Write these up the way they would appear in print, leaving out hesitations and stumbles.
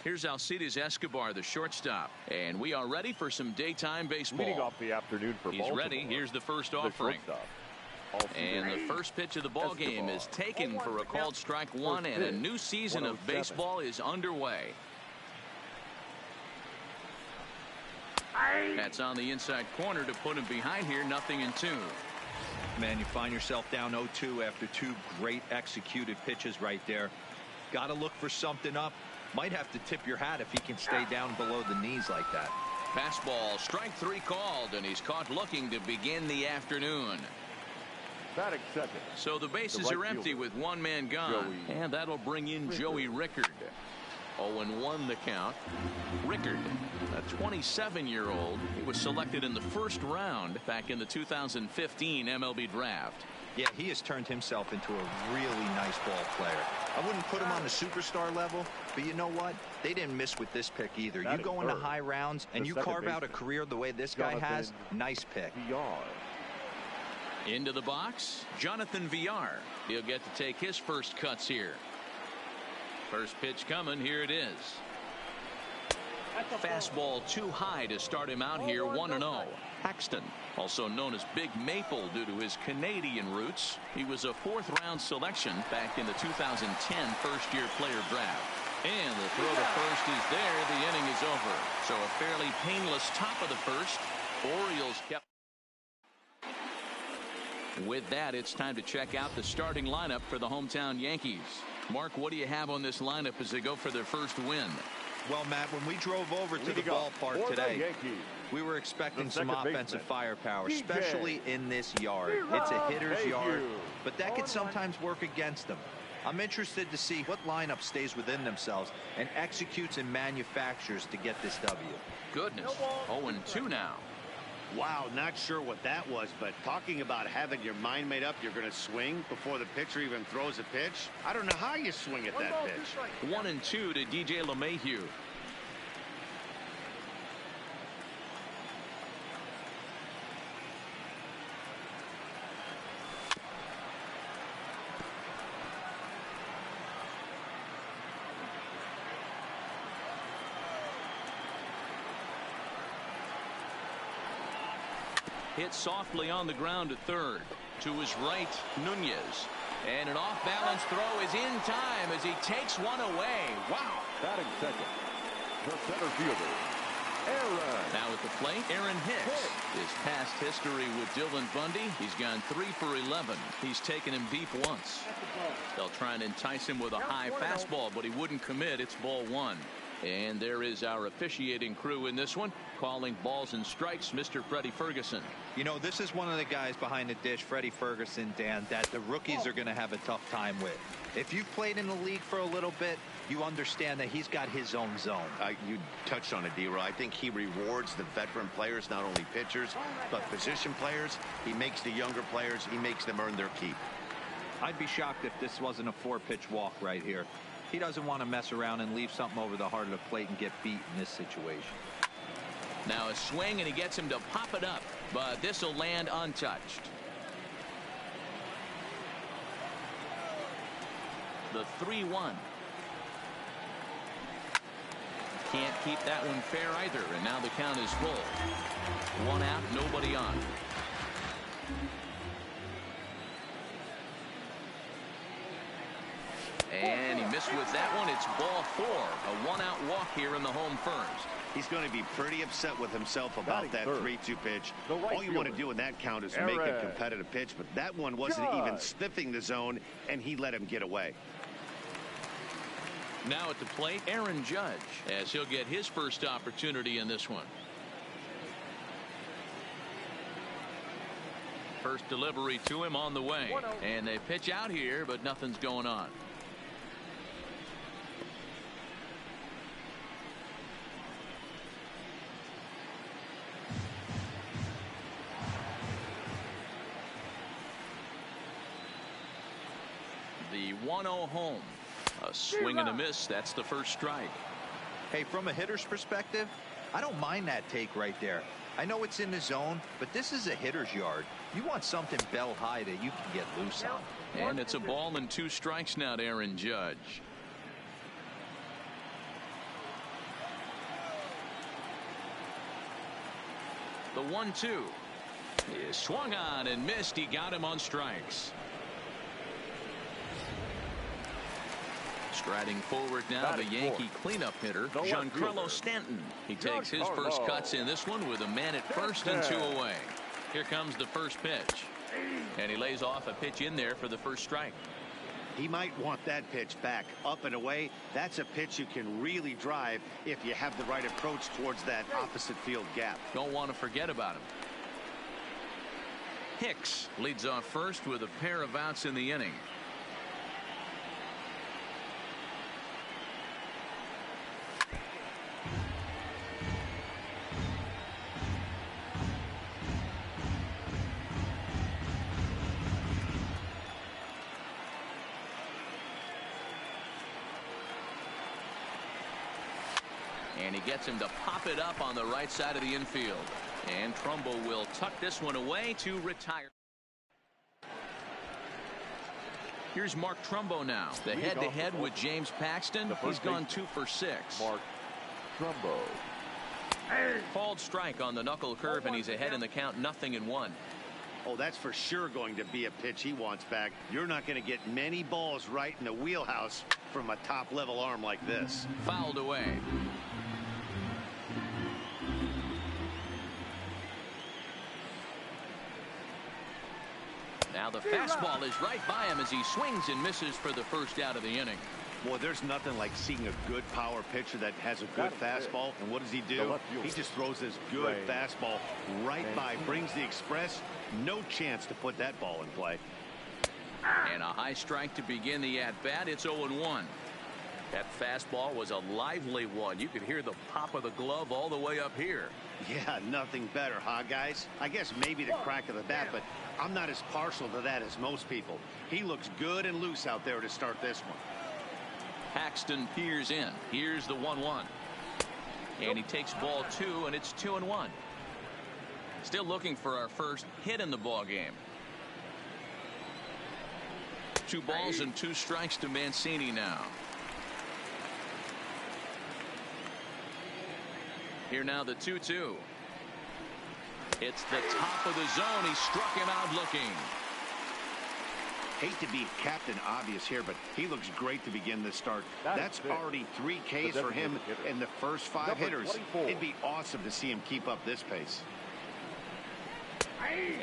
Here's Alcides Escobar, the shortstop. And we are ready for some daytime baseball. Leading off the afternoon for He's ready. Here's the first offering. And the first pitch of the ball game is taken for a called strike one, and a new season of baseball is underway. That's on the inside corner to put him behind here. 0-2. Man, you find yourself down 0-2 after two great executed pitches right there. Got to look for something up. Might have to tip your hat if he can stay down below the knees like that. Fastball, strike three called, and he's caught looking to begin the afternoon. So the bases are empty with one man gone, and that'll bring in Joey Rickard. 0-1 the count. Rickard, a 27-year-old, he was selected in the first round back in the 2015 MLB draft. Yeah, he has turned himself into a really nice ball player. I wouldn't put him on the superstar level, but you know what? They didn't miss with this pick either. You go into high rounds and you carve out a career the way this guy has. Nice pick. Into the box, Jonathan Villar. He'll get to take his first cuts here. First pitch coming. Here it is. Fastball too high to start him out here. 1-0. Paxton, also known as Big Maple due to his Canadian roots. He was a fourth-round selection back in the 2010 first-year player draft. And the throw to first is there. The inning is over. So a fairly painless top of the first. Orioles kept. With that, it's time to check out the starting lineup for the hometown Yankees. Mark, what do you have on this lineup as they go for their first win? Well, Matt, when we drove over to the ballpark today, we were expecting some offensive firepower, especially in this yard. It's a hitter's yard, but that could sometimes work against them. I'm interested to see what lineup stays within themselves and executes and manufactures to get this W. Goodness, 0-2 now. Wow, not sure what that was, but talking about having your mind made up you're going to swing before the pitcher even throws a pitch. I don't know how you swing at that pitch. 1-2 to DJ LeMahieu. Hit softly on the ground at third. To his right, Nunez. And an off-balance throw is in time as he takes one away. Wow. Batting second, the center fielder, Aaron. Now at the plate, Aaron Hicks. His past history with Dylan Bundy, he's gone 3 for 11. He's taken him deep once. They'll try and entice him with a high fastball, but he wouldn't commit. It's ball one. And there is our officiating crew in this one, calling balls and strikes, Mr. Freddie Ferguson. You know, this is one of the guys behind the dish, Freddie Ferguson, Dan, that the rookies are going to have a tough time with. If you've played in the league for a little bit, you understand that he's got his own zone. You touched on it, D-Roy. I think he rewards the veteran players, not only pitchers, but position players. He makes the younger players, he makes them earn their keep. I'd be shocked if this wasn't a 4-pitch walk right here. He doesn't want to mess around and leave something over the heart of the plate and get beat in this situation. Now a swing, and he gets him to pop it up, but this will land untouched. The 3-1. Can't keep that one fair either, and now the count is full. One out, nobody on. And he missed with that one. It's ball 4. A one-out walk here in the home first. He's going to be pretty upset with himself about that 3-2 pitch. All you want to do in that count is make a competitive pitch, but that one wasn't even sniffing the zone, and he let him get away. Now at the plate, Aaron Judge, as he'll get his first opportunity in this one. First delivery to him on the way. And they pitch out here, but nothing's going on. The 1-0 home. A swing and a miss. That's the first strike. Hey, from a hitter's perspective, I don't mind that take right there. I know it's in the zone, but this is a hitter's yard. You want something bell high that you can get loose on. And it's a ball and 2 strikes now to Aaron Judge. The 1-2 is swung on and missed. He got him on strikes. Striding forward now, the Yankee cleanup hitter, Giancarlo Stanton. He takes his first cuts in this one with a man at first and 2 away. Here comes the first pitch. And he lays off a pitch in there for the first strike. He might want that pitch back, up and away. That's a pitch you can really drive if you have the right approach towards that opposite field gap. Don't want to forget about him. Hicks leads off first with a pair of outs in the inning. And he gets him to pop it up on the right side of the infield. And Trumbo will tuck this one away to retire. Here's Mark Trumbo now. The head-to-head with James Paxton. He's gone 2 for 6. Mark Trumbo. Called strike on the knuckle curve, and he's ahead in the count, 0-1. Oh, that's for sure going to be a pitch he wants back. You're not going to get many balls right in the wheelhouse from a top-level arm like this. Fouled away. Now the fastball is right by him as he swings and misses for the first out of the inning. Boy, there's nothing like seeing a good power pitcher that has a good fastball. And what does he do? He just throws this good fastball right by, brings the express. No chance to put that ball in play. And a high strike to begin the at-bat. It's 0-1. That fastball was a lively one. You could hear the pop of the glove all the way up here. Yeah, nothing better, huh, guys? I guess maybe the crack of the bat, but I'm not as partial to that as most people. He looks good and loose out there to start this one. Paxton peers in. Here's the 1-1. And he takes ball 2, and it's 2-1. Still looking for our first hit in the ball game. 2 balls and 2 strikes to Mancini now. Here now the 2-2. It's the top of the zone. He struck him out looking. Hate to be Captain Obvious here, but he looks great to begin this start. That's already 3 Ks for him in the first 5 hitters. It'd be awesome to see him keep up this pace.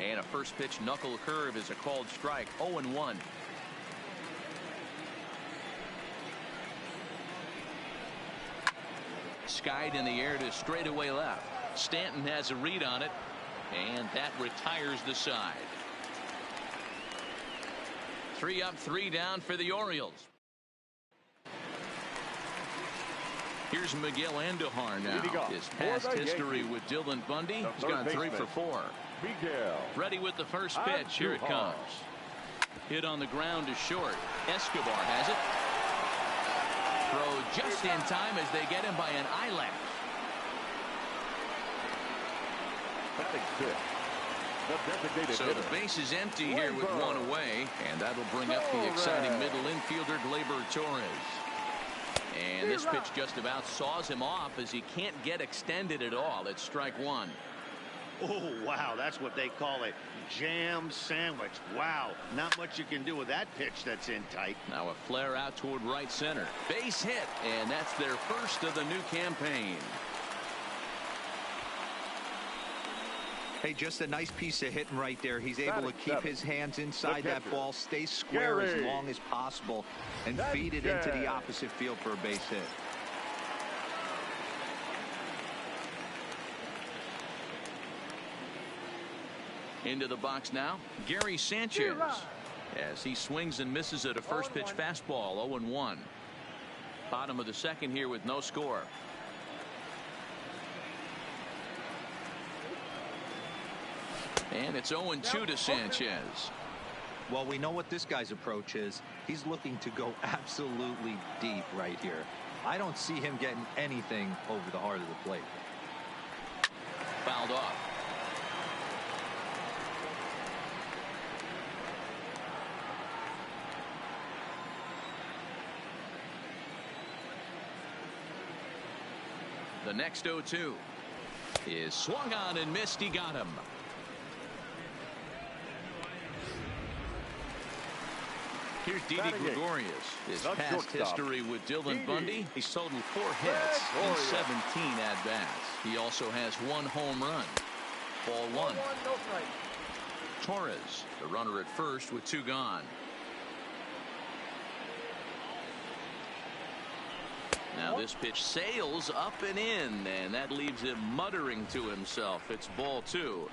And a first pitch knuckle curve is a called strike. 0-1. Skied in the air to straightaway left. Stanton has a read on it, and that retires the side. 3 up, 3 down for the Orioles. Here's Miguel Andujar now. His past history with Dylan Bundy. He's gone 3 for 4. Ready with the first pitch. Here it comes. Hit on the ground to short. Escobar has it. Throw just in time as they get him by an eyelash. So the base is empty here with 1 away, and that'll bring up the exciting middle infielder Gleyber Torres. And this pitch just about saws him off as he can't get extended at all. It's strike 1. Oh, wow, that's what they call a jam sandwich. Wow, not much you can do with that pitch that's in tight. Now a flare out toward right center. Base hit, and that's their first of the new campaign. Hey, just a nice piece of hitting right there. He's able to keep his hands inside that ball, stay square as long as possible, and feed it into the opposite field for a base hit. Into the box now, Gary Sanchez, as he swings and misses at a first pitch fastball. 0-1. Bottom of the second here with no score. And it's 0-2 to Sanchez. Well, we know what this guy's approach is. He's looking to go absolutely deep right here. I don't see him getting anything over the heart of the plate. Fouled off. The next 0-2. is swung on and missed. He got him. Here's Didi Gregorius. His past history with Dylan Bundy. He's totaled 4 hits in 17 at-bats. He also has 1 home run. Ball 1. Torres, the runner at first with 2 gone. Now this pitch sails up and in, and that leaves him muttering to himself. It's ball 2.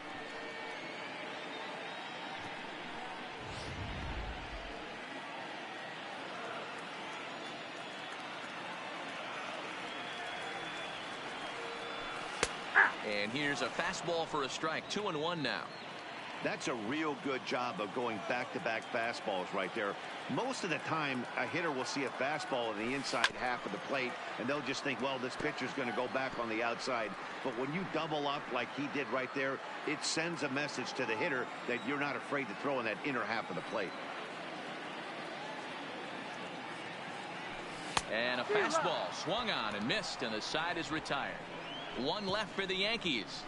And here's a fastball for a strike. 2-1 now. That's a real good job of going back-to-back fastballs right there. Most of the time, a hitter will see a fastball in the inside half of the plate, and they'll just think, well, this pitcher's going to go back on the outside. But when you double up like he did right there, it sends a message to the hitter that you're not afraid to throw in that inner half of the plate. And a fastball swung on and missed, and the side is retired. 1 left for the Yankees.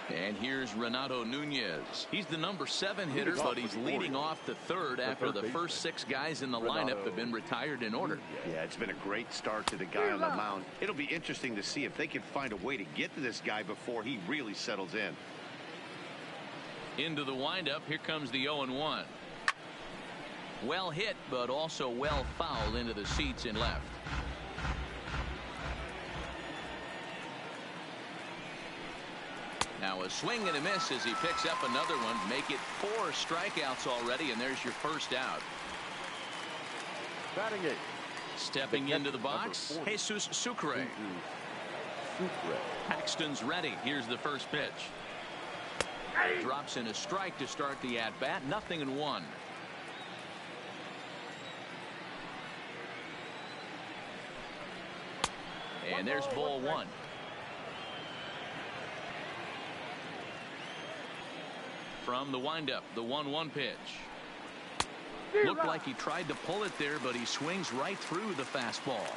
And here's Renato Nunez. He's the number 7 hitter, but he's leading off the 3rd after the first 6 guys in the lineup have been retired in order. Yeah, it's been a great start to the guy on the mound. It'll be interesting to see if they can find a way to get to this guy before he really settles in. Into the windup. Here comes the 0-1. Well hit, but also well fouled into the seats in left. Now a swing and a miss as he picks up another one. Make it 4 strikeouts already, and there's your first out. Batting it. Stepping into the box, Jesus Sucre. Paxton's ready. Here's the first pitch. Drops in a strike to start the at-bat. 0-1. And there's ball 1. From the windup, the 1-1 pitch. Looked like he tried to pull it there, but he swings right through the fastball.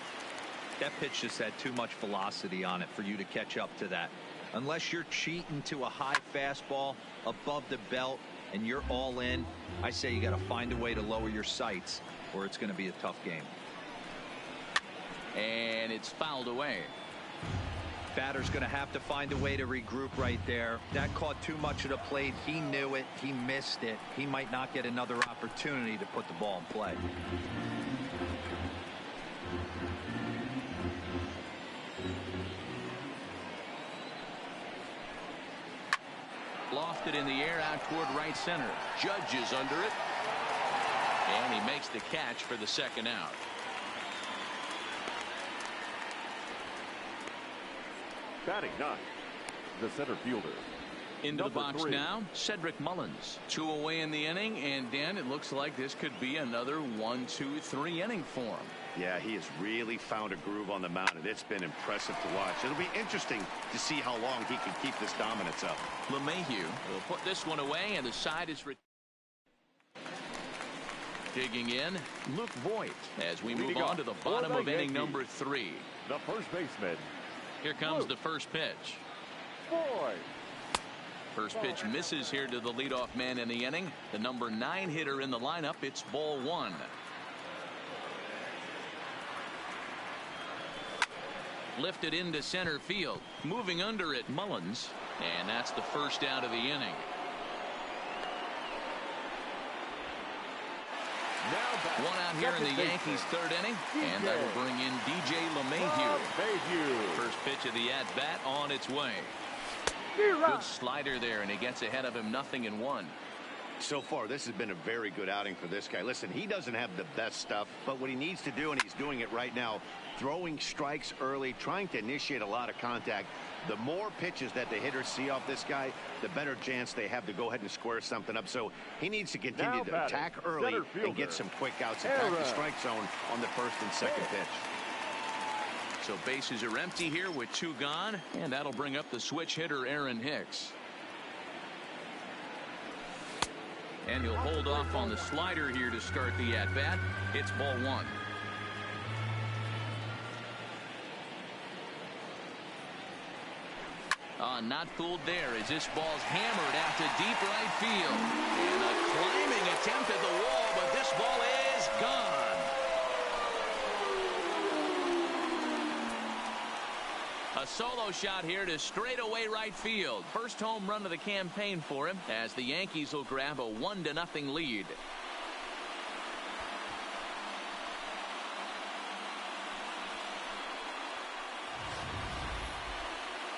That pitch just had too much velocity on it for you to catch up to that. Unless you're cheating to a high fastball above the belt and you're all in, I say you got to find a way to lower your sights or it's going to be a tough game. And it's fouled away. Batter's going to have to find a way to regroup right there. That caught too much of the plate. He knew it. He missed it. He might not get another opportunity to put the ball in play. Lofted in the air out toward right center. Judge is under it. And he makes the catch for the second out. Batting 9, the center fielder. Into the box now, Cedric Mullins. 2 away in the inning, and Dan, it looks like this could be another 1-2-3 inning for him. Yeah, he has really found a groove on the mound, and it's been impressive to watch. It'll be interesting to see how long he can keep this dominance up. LeMahieu will put this one away, and the side is digging in, Luke Voigt, as we move on to the bottom of inning number 3. The first baseman. Here comes the first pitch. First pitch misses here to the leadoff man in the inning. The number 9 hitter in the lineup. It's ball 1. Lifted into center field. Moving under it, Mullins. And that's the first out of the inning. One out here in the Yankees' 3rd inning, and that will bring in DJ LeMahieu. First pitch of the at-bat on its way. Good slider there, and he gets ahead of him. 0-1. So far, this has been a very good outing for this guy. Listen, he doesn't have the best stuff, but what he needs to do, and he's doing it right now, throwing strikes early, trying to initiate a lot of contact. The more pitches that the hitters see off this guy, the better chance they have to go ahead and square something up. So he needs to continue to attack early and get some quick outs, attack the strike zone on the first and second pitch. So bases are empty here with 2 gone, and that'll bring up the switch hitter Aaron Hicks. And he'll hold off on the slider here to start the at-bat. It's ball 1. not fooled there as this ball's hammered out to deep right field. And a climbing attempt at the wall, but this ball is gone. A solo shot here to straightaway right field. First home run of the campaign for him as the Yankees will grab a 1-0 lead.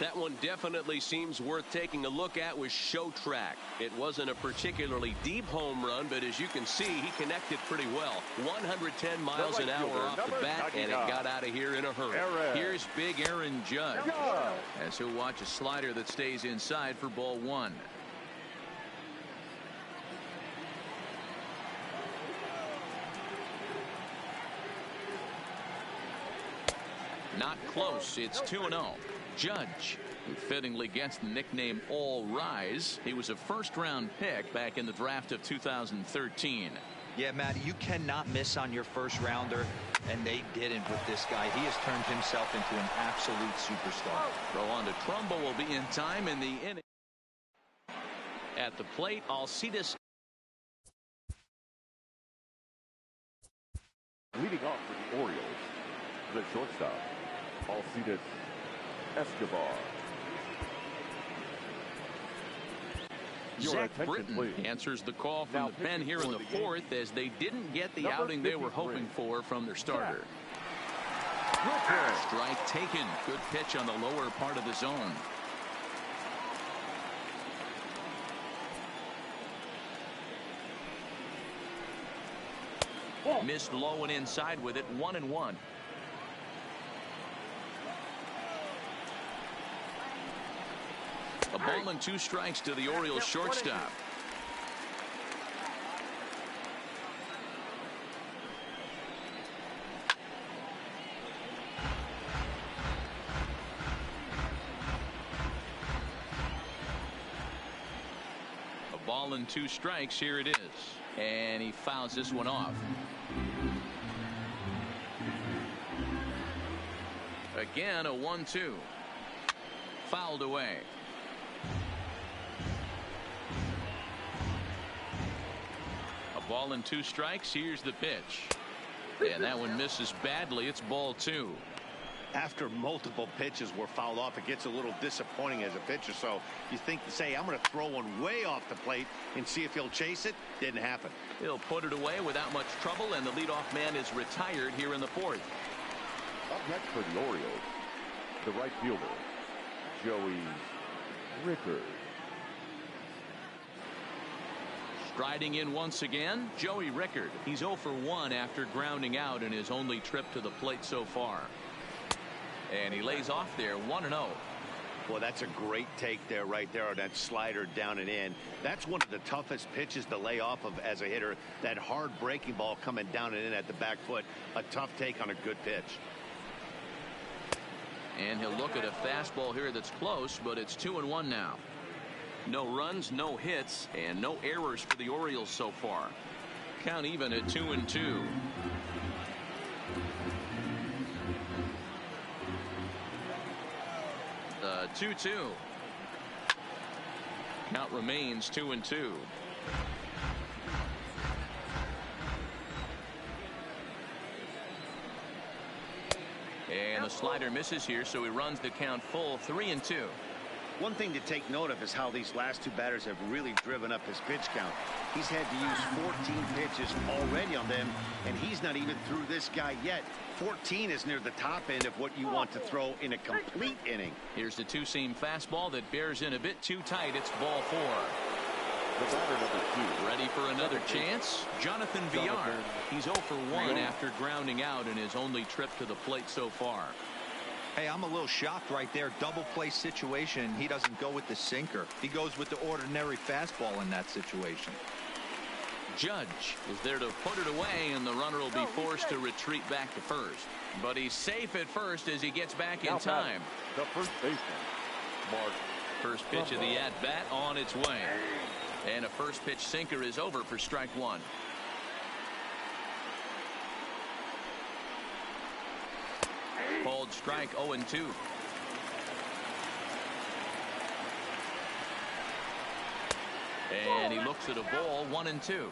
That one definitely seems worth taking a look at with Show Track. It wasn't a particularly deep home run, but as you can see, he connected pretty well. 110 miles an hour off the bat, and it got out of here in a hurry. Here's big Aaron Judge as he'll watch a slider that stays inside for ball 1. Not close. It's 2-0. Judge, who fittingly gets the nickname All Rise. He was a first-round pick back in the draft of 2013. Yeah, Matt, you cannot miss on your first rounder, and they didn't with this guy. He has turned himself into an absolute superstar. Throw on to Trumbo will be in time in the inning. At the plate, Alcides. Leading off for the Orioles, the shortstop, Alcides Escobar. Zach Britton answers the call from the pen here in the 4th as they didn't get the outing they were hoping for from their starter. Strike taken. Good pitch on the lower part of the zone. Missed low and inside with it. 1-1. A ball and 2 strikes to the Orioles shortstop. A ball and 2 strikes. Here it is. And he fouls this one off. Again, a 1-2. Fouled away. A ball and 2 strikes. Here's the pitch. And that one misses badly. It's ball 2. After multiple pitches were fouled off, it gets a little disappointing as a pitcher. So you think to say, I'm going to throw one way off the plate and see if he'll chase it. Didn't happen. He'll put it away without much trouble, and the leadoff man is retired here in the 4th. Up next for the Orioles, the right fielder, Joey Rickard. Striding in once again, Joey Rickard. He's 0 for 1 after grounding out in his only trip to the plate so far. And he lays off there, 1-0. Well, that's a great take there, right there, on that slider down and in. That's one of the toughest pitches to lay off of as a hitter. That hard breaking ball coming down and in at the back foot. A tough take on a good pitch. And he'll look at a fastball here that's close, but it's 2-1 now. No runs, no hits, and no errors for the Orioles so far. Count even at 2-2. The 2-2. Count remains 2-2. And the slider misses here, so he runs the count full, 3-2. One thing to take note of is how these last 2 batters have really driven up his pitch count. He's had to use 14 pitches already on them, and he's not even through this guy yet. 14 is near the top end of what you want to throw in a complete inning. Here's the 2-seam fastball that bears in a bit too tight. It's ball 4. The batter, number 2. Ready for another chance? Jonathan Villar. He's 0 for 1 after grounding out in his only trip to the plate so far. Hey, I'm a little shocked right there. Double play situation. He doesn't go with the sinker. He goes with the ordinary fastball in that situation. Judge is there to put it away, and the runner will be forced to retreat back to first. But he's safe at first as he gets back in time. The first baseman, Mark. First pitch of the at-bat on its way. And a first pitch sinker is over for strike 1. Called strike 0-2. And he looks at a ball, 1-2.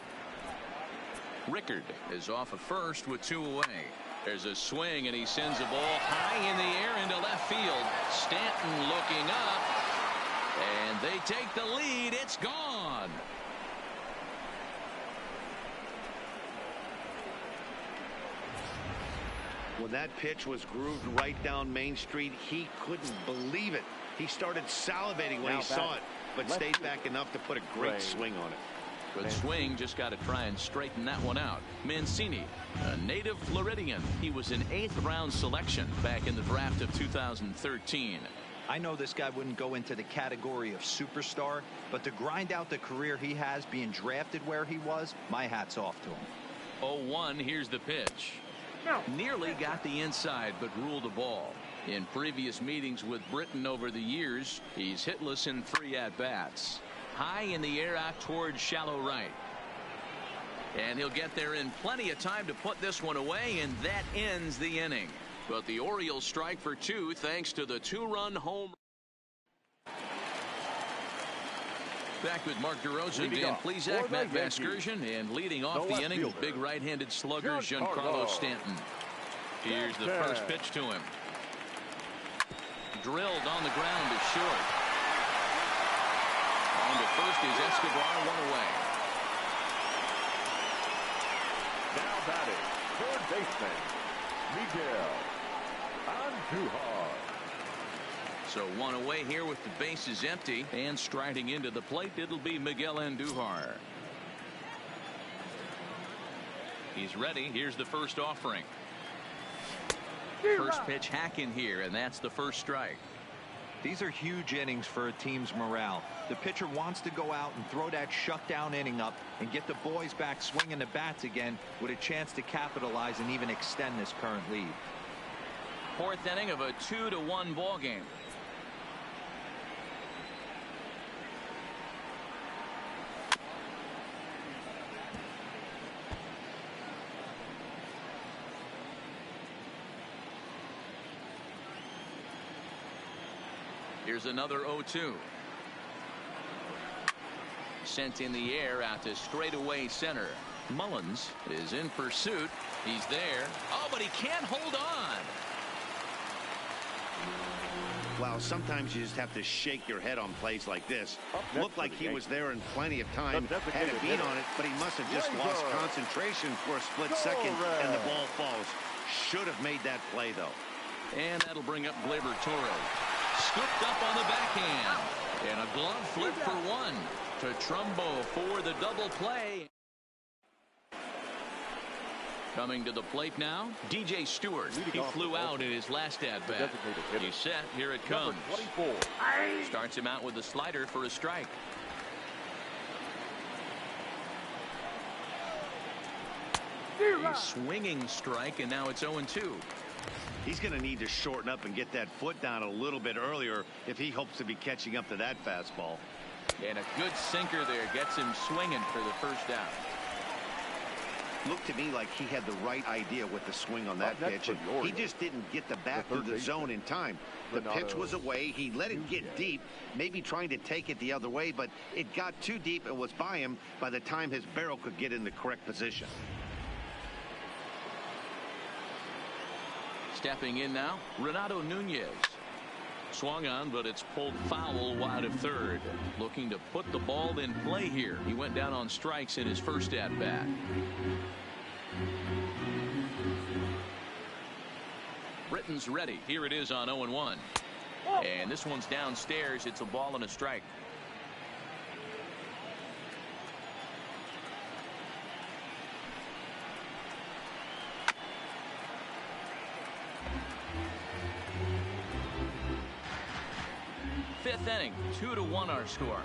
Rickard is off of first with 2 away. There's a swing, and he sends a ball high in the air into left field. Stanton looking up, and they take the lead. It's gone. When that pitch was grooved right down Main Street, he couldn't believe it. He started salivating when he saw it, but stayed back enough to put a great swing on it. Good swing, just got to try and straighten that one out. Mancini, a native Floridian. He was an 8th round selection back in the draft of 2013. I know this guy wouldn't go into the category of superstar, but to grind out the career he has being drafted where he was, my hat's off to him. 0-1, here's the pitch. Nearly got the inside, but ruled a ball. In previous meetings with Britain over the years, he's hitless in 3 at-bats. High in the air out towards shallow right. And he'll get there in plenty of time to put this one away, and that ends the inning. But the Orioles strike for 2 thanks to the 2-run home. Back with Mark DeRosa, Dan Plesac, Matt Vasgersian, and leading off the inning, big right-handed slugger Giancarlo Stanton. Here's the first pitch to him. Drilled on the ground to short. On to first is Escobar, 1 away. Now batting, third baseman, Miguel Andujar. So 1 away here with the bases empty, and striding into the plate, it'll be Miguel Andujar. He's ready. Here's the first offering. First pitch hack in here, and that's the first strike. These are huge innings for a team's morale. The pitcher wants to go out and throw that shutdown inning up and get the boys back swinging the bats again with a chance to capitalize and even extend this current lead. 4th inning of a 2-1 ball game. Here's another 0-2. Sent in the air out to straightaway center. Mullins is in pursuit. He's there. Oh, but he can't hold on. Wow, sometimes you just have to shake your head on plays like this. Looked like he was there in plenty of time. Had a beat on it, but he must have just lost concentration for a split second, and the ball falls. Should have made that play, though. And that'll bring up Gleyber Torres. Scooped up on the backhand. And a glove flip for 1 to Trumbo for the double play. Coming to the plate now, DJ Stewart. He flew out in his last at-bat. He's set. Here it comes. Starts him out with a slider for a strike. A swinging strike, and now it's 0-2. He's going to need to shorten up and get that foot down a little bit earlier if he hopes to be catching up to that fastball. And a good sinker there gets him swinging for the first out. Looked to me like he had the right idea with the swing on that pitch. He just didn't get the bat through the zone in time. The pitch was away. He let it get deep, maybe trying to take it the other way, but it got too deep and was by him by the time his barrel could get in the correct position. Stepping in now, Renato Nunez. Swung on, but it's pulled foul wide of third. Looking to put the ball in play here. He went down on strikes in his first at-bat. Britton's ready. Here it is on 0-1. And this one's downstairs. It's a ball and a strike. Fifth inning, 2-1 our score.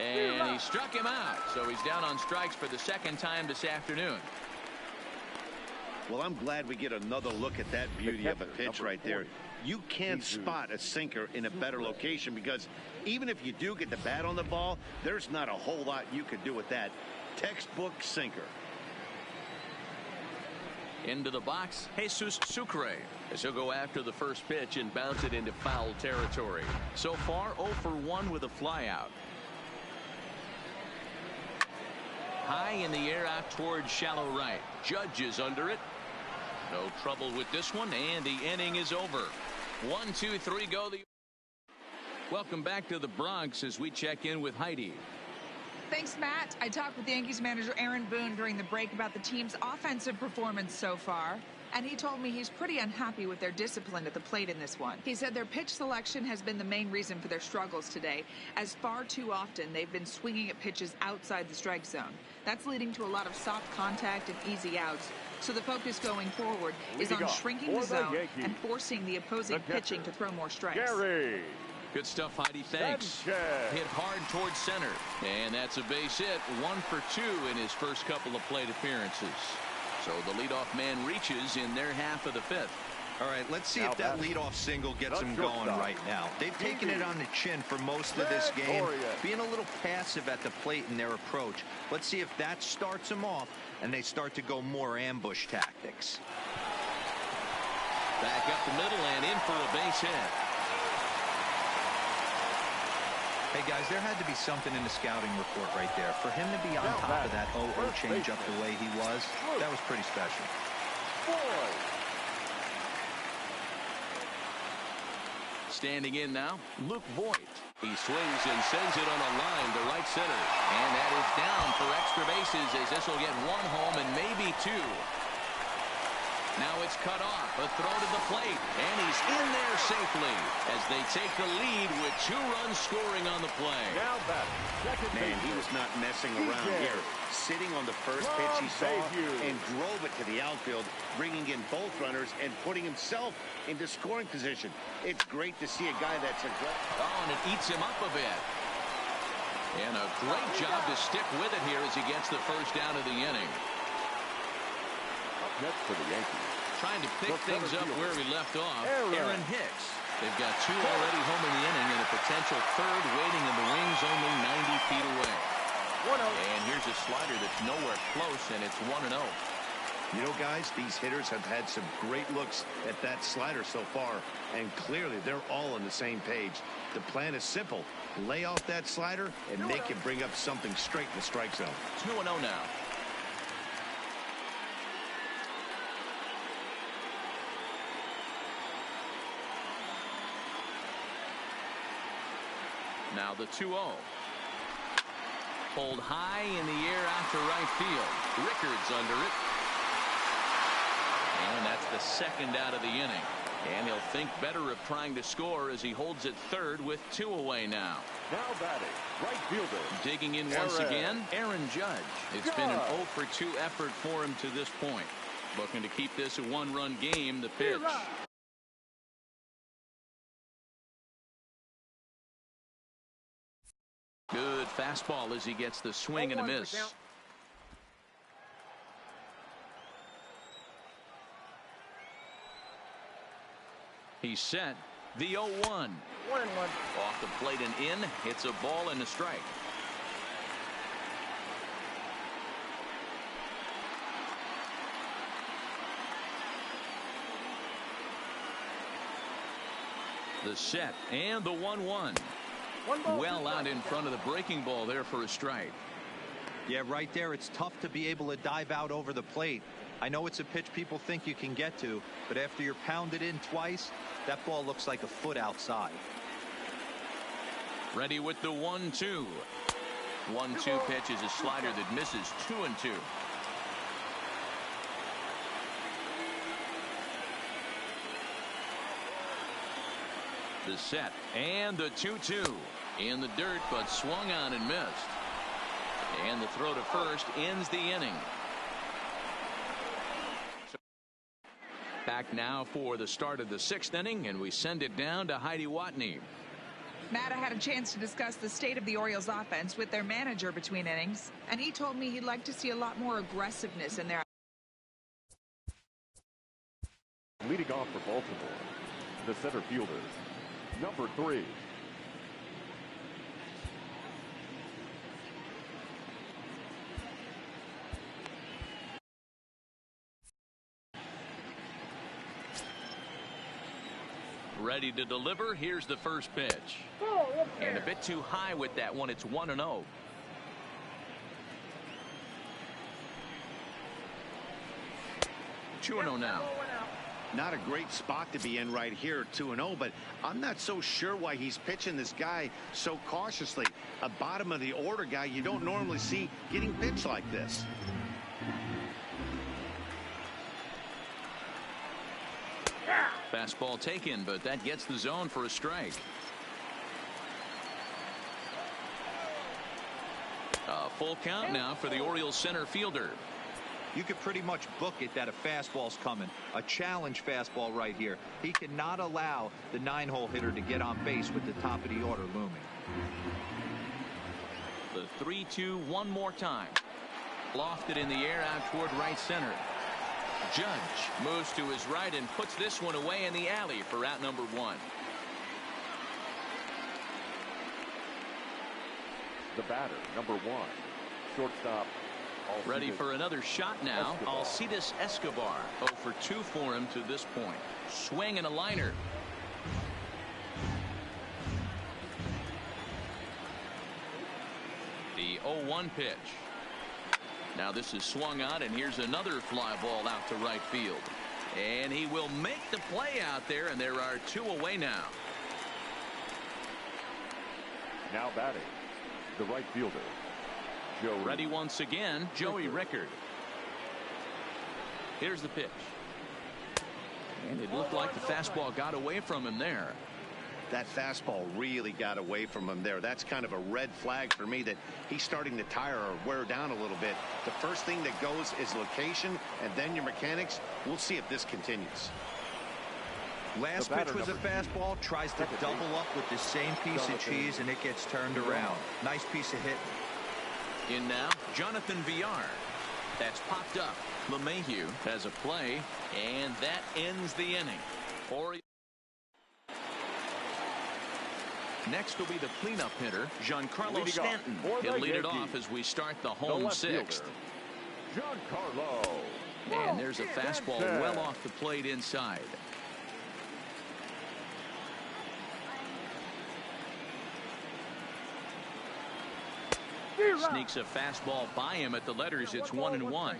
And he struck him out, so he's down on strikes for the second time this afternoon. Well, I'm glad we get another look at that beauty of a pitch right there. You can't spot a sinker in a better location because even if you do get the bat on the ball, there's not a whole lot you could do with that. Textbook sinker. Into the box, Jesus Sucre, as he'll go after the first pitch and bounce it into foul territory. So far, 0 for 1 with a flyout. High in the air out towards shallow right. Judge is under it. No trouble with this one, and the inning is over. 1, 2, 3, go. Welcome back to the Bronx as we check in with Heidi. Thanks, Matt. I talked with Yankees manager Aaron Boone during the break about the team's offensive performance so far, and he told me he's pretty unhappy with their discipline at the plate in this one. He said their pitch selection has been the main reason for their struggles today, as far too often they've been swinging at pitches outside the strike zone. That's leading to a lot of soft contact and easy outs, so the focus going forward is on shrinking the zone and forcing the opposing pitching to throw more strikes. Gary. Good stuff, Heidi. Thanks. Hit hard towards center. And that's a base hit. 1 for 2 in his first couple of plate appearances. So the leadoff man reaches in their half of the 5th. All right, let's see if that leadoff single gets them going right now. They've taken it on the chin for most of this game, being a little passive at the plate in their approach. Let's see if that starts them off and they start to go more ambush tactics. Back up the middle and in for a base hit. Hey, guys, there had to be something in the scouting report right there. For him to be on top of that 0-0 changeup the way he was, that was pretty special. Standing in now, Luke Voigt. He swings and sends it on a line to right center. And that is down for extra bases as this will get 1 home and maybe 2. Now it's cut off. A throw to the plate. And he's in there safely as they take the lead with 2 runs scoring on the play. Now back. Man, he was not messing around here. Sitting on the first pitch he saw and drove it to the outfield, bringing in both runners and putting himself into scoring position. It's great to see a guy that's aggressive. Oh, and it eats him up a bit. And a great job to stick with it here as he gets the first down of the inning. Next for the Yankees. Trying to pick things up where we left off, Aaron Hicks. They've got 2 already home in the inning and a potential 3rd waiting in the wings only 90 feet away. And here's a slider that's nowhere close, and it's 1-0. You know, guys, these hitters have had some great looks at that slider so far, and clearly they're all on the same page. The plan is simple. Lay off that slider and make it bring up something straight in the strike zone. 2-0 now. Now the 2-0. Pulled high in the air out to right field. Rickards under it. And that's the 2nd out of the inning. And he'll think better of trying to score as he holds it 3rd with 2 away now. Now batting, right fielder. Digging in once again, Aaron Judge. It's been an 0 for 2 effort for him to this point. Looking to keep this a 1-run game. The pitch. Good fastball as he gets the swing and a miss. He's set. The 0-1. 1-1. Off the plate and in. It's a ball and a strike. The set and the 1-1. Well out in front of the breaking ball there for a strike. Yeah, right there. It's tough to be able to dive out over the plate. I know it's a pitch people think you can get to, but after you're pounded in twice, that ball looks like a foot outside. Ready with the 1-2. 1-2 pitch is a slider that misses 2-2. The set and the 2-2 in the dirt, but swung on and missed. And the throw to first ends the inning. Back now for the start of the 6th inning, and we send it down to Heidi Watney. Matt, I had a chance to discuss the state of the Orioles offense with their manager between innings, and he told me he'd like to see a lot more aggressiveness in their. Leading off for Baltimore, the center fielder, number 3. Ready to deliver. Here's the first pitch. And a bit too high with that one. It's 1-0. Two 2-0 now. Not a great spot to be in right here, 2-0, but I'm not so sure why he's pitching this guy so cautiously. A bottom of the order guy you don't normally see getting pitched like this. Fastball taken, but that gets the zone for a strike. A full count now for the Orioles center fielder. You could pretty much book it that a fastball's coming. A challenge fastball right here. He cannot allow the 9-hole hitter to get on base with the top of the order looming. The 3-2 one more time. Lofted in the air out toward right center. Judge moves to his right and puts this one away in the alley for out number 1. The batter, number 1, shortstop. Ready for another shot now. Alcides Escobar. 0 for 2 for him to this point. Swing and a liner. The 0-1 pitch. Now this is swung out, and here's another fly ball out to right field. And he will make the play out there, and there are 2 away now. Now batting, the right fielder, Joey. Ready once again, Joey Rickard. Here's the pitch. And it looked like the fastball got away from him there. That fastball really got away from him there. That's kind of a red flag for me that he's starting to tire or wear down a little bit. The first thing that goes is location and then your mechanics. We'll see if this continues. Last pitch was a fastball. Tries to double up with the same piece of cheese, and it gets turned around. Nice piece of hit. In now, Jonathan Villar. That's popped up. LeMahieu has a play, and that ends the inning. Next will be the cleanup hitter, Giancarlo Stanton. He'll lead it off as we start the home 6th. Giancarlo. And there's a fastball well off the plate inside. Sneaks a fastball by him at the letters. It's 1-1.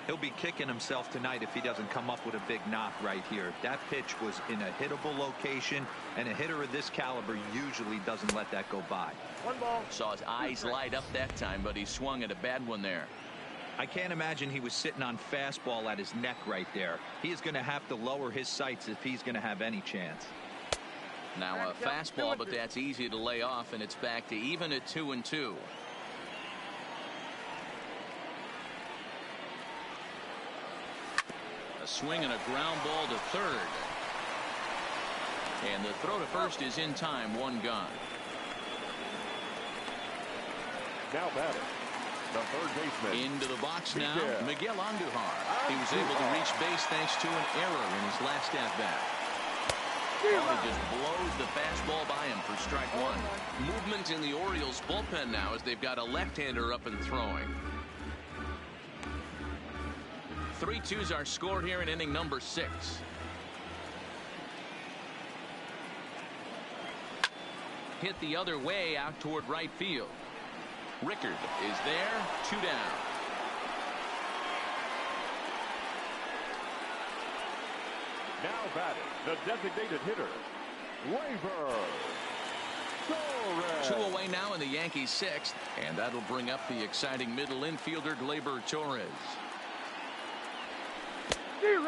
He'll be kicking himself tonight if he doesn't come up with a big knock right here. That pitch was in a hittable location, and a hitter of this caliber usually doesn't let that go by. Saw his eyes light up that time, but he swung at a bad one there. I can't imagine he was sitting on fastball at his neck right there. He is going to have to lower his sights if he's going to have any chance. Now a fastball, but that's easy to lay off, and it's back to even at 2-2. Swing and a ground ball to third. And the throw to first is in time. 1 gone. Now batting, the third baseman. Into the box now, Miguel Andujar. He was able to reach base thanks to an error in his last at-bat. He just blows the fastball by him for strike 1. Movement in the Orioles bullpen now as they've got a left-hander up and throwing. 3-2's our score here in inning number 6. Hit the other way out toward right field. Rickard is there. 2 down. Now batting, the designated hitter, Gleyber Torres. 2 away now in the Yankees 6th, and that'll bring up the exciting middle infielder Gleyber Torres.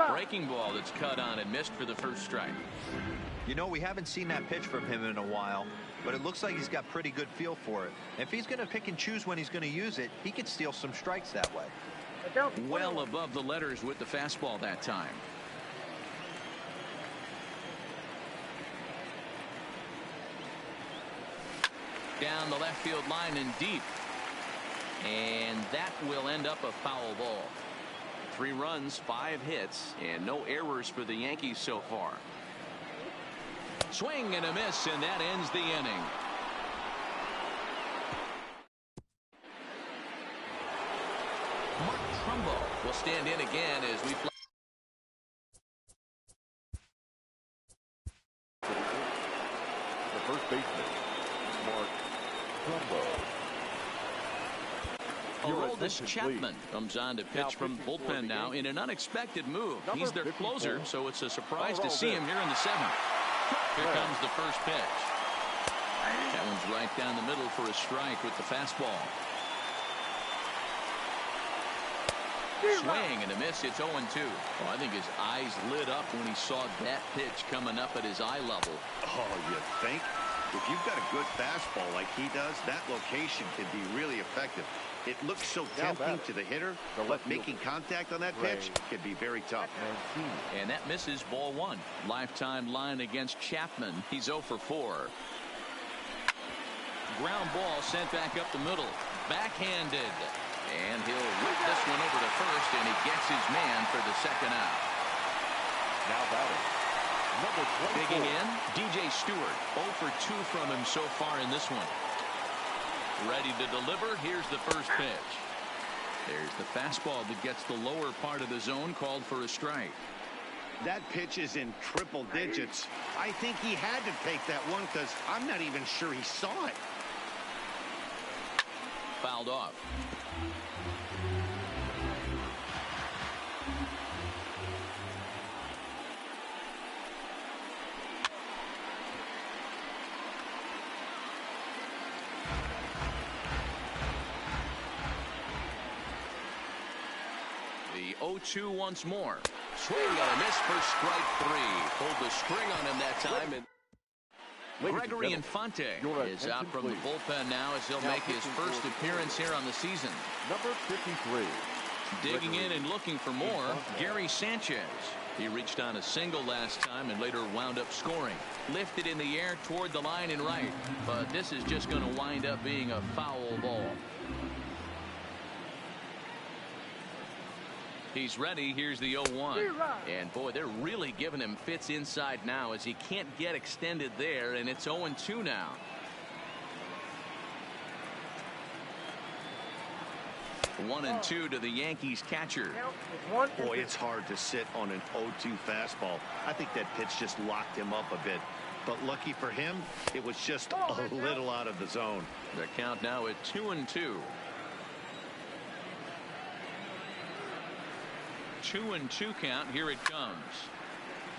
Breaking ball that's cut on and missed for the first strike. You know, we haven't seen that pitch from him in a while, but it looks like he's got pretty good feel for it. If he's going to pick and choose when he's going to use it, he could steal some strikes that way. Well above the letters with the fastball that time. Down the left field line and deep. And that will end up a foul ball. 3 runs, 5 hits, and no errors for the Yankees so far. Swing and a miss, and that ends the inning. Mark Trumbo will stand in again as we play. Aroldis Chapman comes on to pitch from the bullpen now in an unexpected move. He's their closer, so it's a surprise to see him here in the 7th. Here comes the first pitch. That one's right down the middle for a strike with the fastball. Swing and a miss. It's 0-2. Oh, I think his eyes lit up when he saw that pitch coming up at his eye level. Oh, you think? If you've got a good fastball like he does, that location can be really effective. It looks so tempting to the hitter, but making contact on that pitch can be very tough. And that misses, ball 1. Lifetime line against Chapman. He's 0 for 4. Ground ball sent back up the middle. Backhanded. And he'll whip this one over to first, and he gets his man for the second out. Now batting, number 24. Digging in, DJ Stewart. 0 for 2 from him so far in this one. Ready to deliver. Here's the first pitch. There's the fastball that gets the lower part of the zone, called for a strike. That pitch is in triple digits. I think he had to take that one because I'm not even sure he saw it. Fouled off. The 0-2 once more. Swing and a miss for strike 3. Pulled the string on him that time. And Gregory Infante is out from the bullpen now as he'll make his first appearance here on the season. Number 53. Digging in and looking for more, Gary Sanchez. He reached on a single last time and later wound up scoring. Lifted in the air toward the line and right, but this is just going to wind up being a foul ball. He's ready. Here's the 0-1. And boy, they're really giving him fits inside now as he can't get extended there, and it's 0-2 now. One and 2 to the Yankees catcher. Boy, it's hard to sit on an 0-2 fastball. I think that pitch just locked him up a bit. But lucky for him, it was just a little out of the zone. The count now at 2-2. 2-2 count. Here it comes.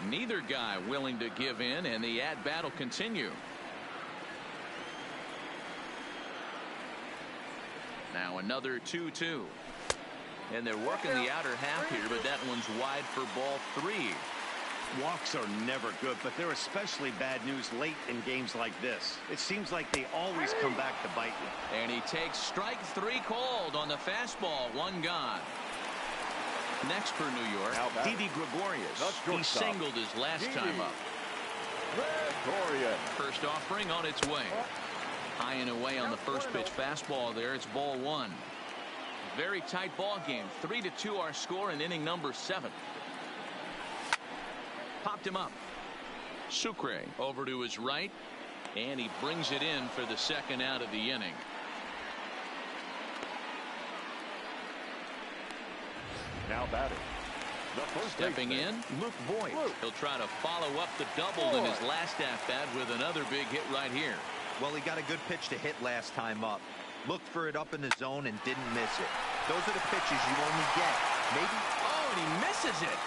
Neither guy willing to give in, and the at-bat will continue. Now another 2-2. And they're working the outer half here, but that one's wide for ball 3. Walks are never good, but they're especially bad news late in games like this. It seems like they always come back to bite you. And he takes strike 3 called on the fastball. 1 gone. Next for New York, Didi Gregorius. He singled his last time up. First offering on its way. High and away on the first pitch fastball there. It's ball 1. Very tight ball game. 3-2 our score in inning number 7. Popped him up. Sucre over to his right, and he brings it in for the second out of the inning. Now batting. Stepping in, Luke Voigt. He'll try to follow up the double in his last at-bat with another big hit right here. Well, he got a good pitch to hit last time up. Looked for it up in the zone and didn't miss it. Those are the pitches you only get. Maybe. Oh, and he misses it.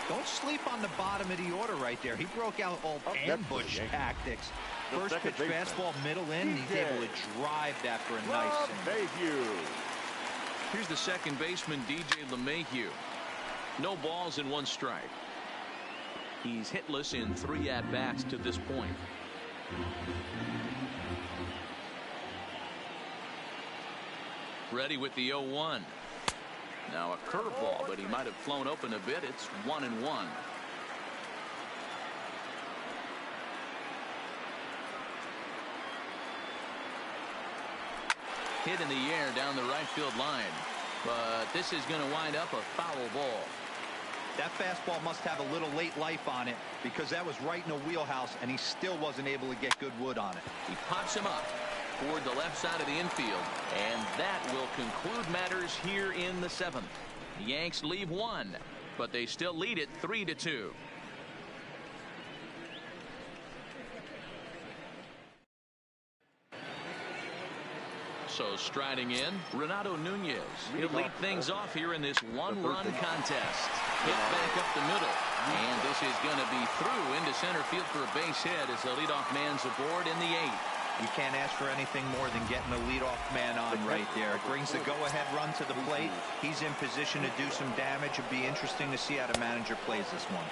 Don't sleep on the bottom of the order right there. He broke out all ambush tactics. First pitch fastball middle in. He's able to drive that for a nice single. Here's the second baseman, DJ LeMahieu. No balls and 1 strike. He's hitless in 3 at-bats to this point. Ready with the 0-1. Now a curveball, but he might have flown open a bit. It's 1-1. Hit in the air down the right field line, but this is going to wind up a foul ball. That fastball must have a little late life on it because that was right in the wheelhouse, and he still wasn't able to get good wood on it. He pops him up toward the left side of the infield, and that will conclude matters here in the 7th. The Yanks leave 1, but they still lead it 3-2. So striding in, Renato Nunez. He'll lead things off here in this one-run contest. Hit back up the middle. And this is going to be through into center field for a base hit as the leadoff man's aboard in the 8th. You can't ask for anything more than getting the leadoff man on right there. It brings the go-ahead run to the plate. He's in position to do some damage. It'd be interesting to see how the manager plays this one.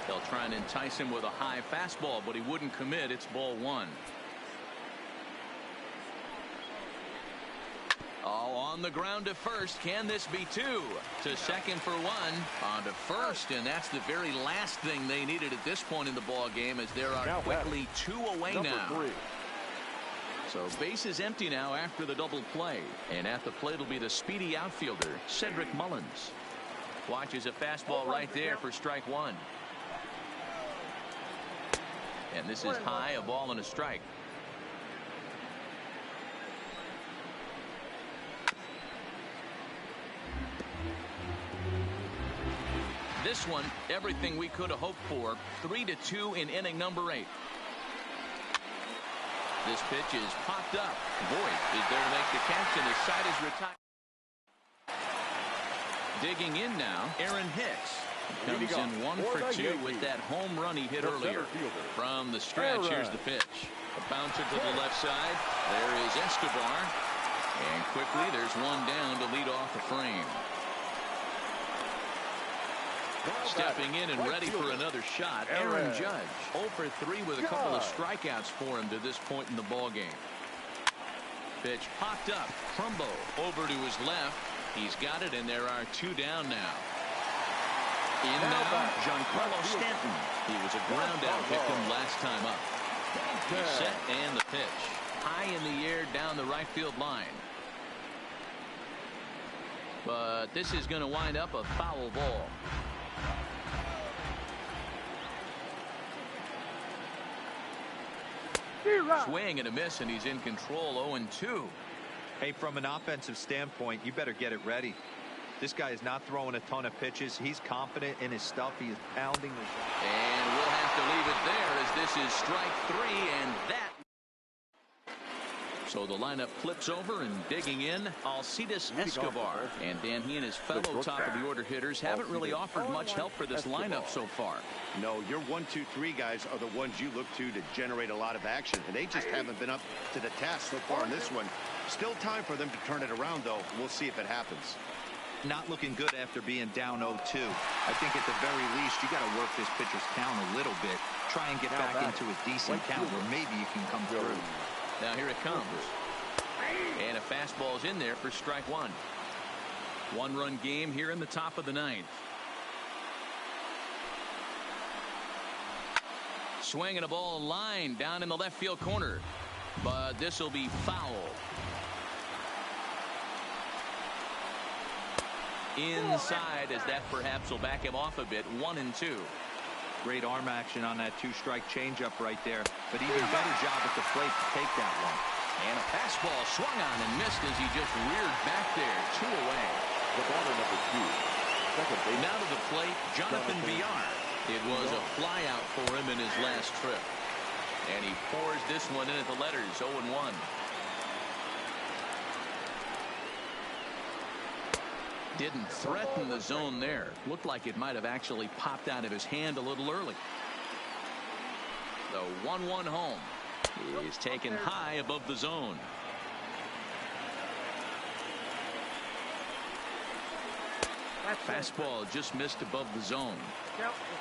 They'll try and entice him with a high fastball, but he wouldn't commit. It's ball 1. Oh, on the ground to first. Can this be 2? To second for 1. On to first, and that's the very last thing they needed at this point in the ball game, as there are quickly 2 away now. 3. So base is empty now after the double play, and at the plate will be the speedy outfielder Cedric Mullins. Watches a fastball right there for strike 1. And this is high, a ball and a strike. This one, everything we could have hoped for. 3-2 in inning number 8. This pitch is popped up. Boyd is there to make the catch, and his side is retired. Digging in now, Aaron Hicks. Comes in 1 for 2 with that home run he hit earlier. From the stretch, here's the pitch. A bouncer to the left side. There is Escobar. And quickly, there's one down to lead off the frame. Stepping in and ready for another shot, Aaron Judge. 0 for 3 with a couple of strikeouts for him to this point in the ball game. Pitch popped up. Trumbo over to his left. He's got it, and there are 2 down now. In now, Giancarlo Stanton. He was a ground-out victim last time up. He's set, and the pitch. High in the air down the right field line. But this is going to wind up a foul ball. Swing and a miss, and he's in control. 0-2. Hey, from an offensive standpoint, you better get it ready. This guy is not throwing a ton of pitches. He's confident in his stuff. He is pounding. And we'll have to leave it there, as this is strike 3, and that. So the lineup flips over, and digging in, Alcides Escobar. And Dan, he and his fellow top of the order hitters haven't really offered much help for this lineup so far. No, your 1, 2, 3 guys are the ones you look to generate a lot of action, and they just haven't been up to the task so far in this one. Still time for them to turn it around, though. We'll see if it happens. Not looking good after being down 0-2. I think at the very least, you got to work this pitcher's count a little bit. Try and get back into a decent count where maybe you can come through. Now here it comes. And a fastball's in there for strike 1. 1-run game here in the top of the 9th. Swinging a ball line down in the left field corner. But this will be foul. Inside, as that perhaps will back him off a bit. 1-2. Great arm action on that 2-strike changeup right there. But even better job at the plate to take that one. And a fastball swung on and missed as he just reared back there. 2 away. The batter number 2. Second base. Now to the plate, Jonathan Villar. It was a flyout for him in his last trip. And he pours this one in at the letters. 0-1. Didn't threaten the zone there. Looked like it might have actually popped out of his hand a little early. The 1-1 home is taken high above the zone. Fastball just missed above the zone.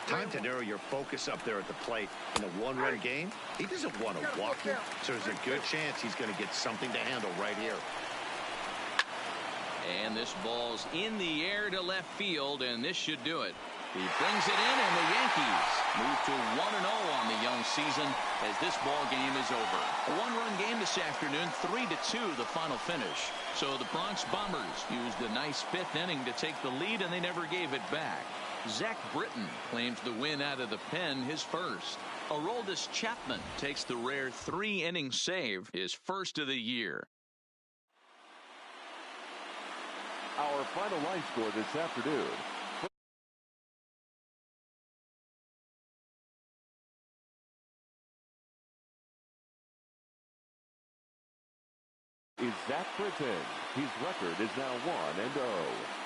Time to narrow your focus up there at the plate. In a 1-run game, he doesn't want to walk you, so there's a good chance he's going to get something to handle right here. And this ball's in the air to left field, and this should do it. He brings it in, and the Yankees move to 1-0 on the young season as this ball game is over. A 1-run game this afternoon, 3-2 the final finish. So the Bronx Bombers used a nice 5th inning to take the lead, and they never gave it back. Zach Britton claims the win out of the pen, his first. Aroldis Chapman takes the rare 3-inning save, his first of the year. Our final line score this afternoon. is Zach Britton. His record is now 1-0.